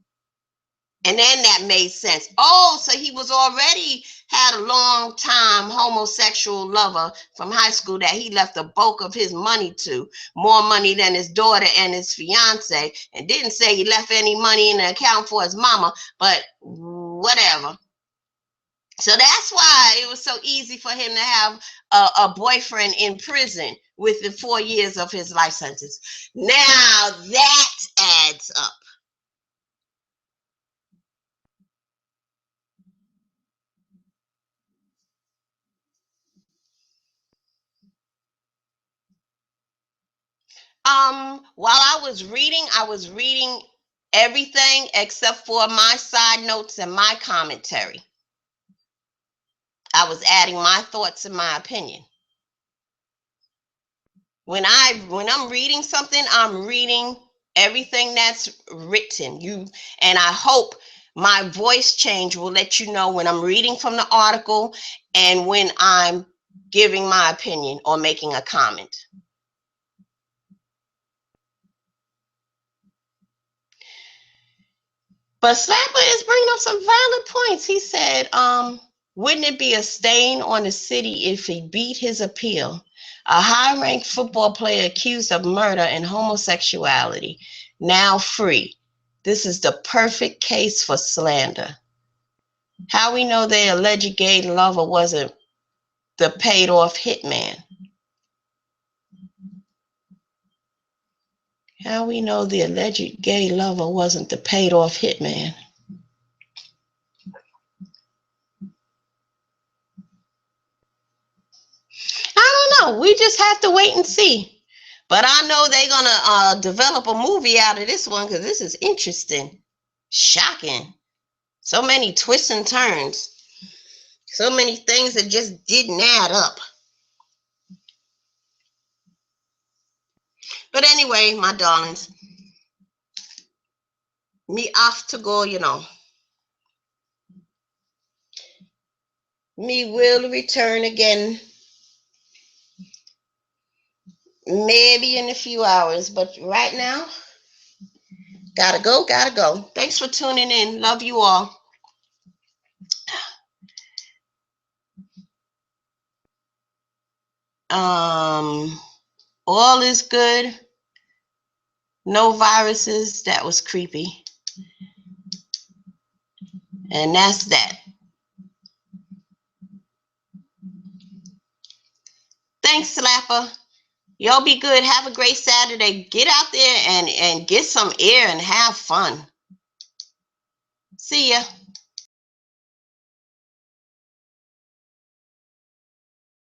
And then that made sense. Oh, so he was already had a long time homosexual lover from high school that he left the bulk of his money to, more money than his daughter and his fiance, and didn't say he left any money in the account for his mama, but whatever. So that's why it was so easy for him to have a boyfriend in prison within 4 years of his life sentence. Now that adds up. While I was reading everything except for my side notes and my commentary. I was adding my thoughts and my opinion. When I'm reading something, I'm reading everything that's written. And I hope my voice change will let you know when I'm reading from the article and when I'm giving my opinion or making a comment. But Slapper is bringing up some valid points. He said, wouldn't it be a stain on the city if he beat his appeal? A high-ranked football player accused of murder and homosexuality, now free. This is the perfect case for slander. How we know their alleged gay lover wasn't the paid-off hitman? How we know the alleged gay lover wasn't the paid-off hitman? I don't know. We just have to wait and see. But I know they're going to develop a movie out of this one because this is interesting. Shocking. So many twists and turns. So many things that just didn't add up. But anyway, my darlings, me off to go, Me will return again. Maybe in a few hours. But right now, gotta go, gotta go. Thanks for tuning in. Love you all. All is good. No viruses. That was creepy. And that's that. Thanks, Slapper. Y'all be good. Have a great Saturday. Get out there and get some air and have fun. See ya.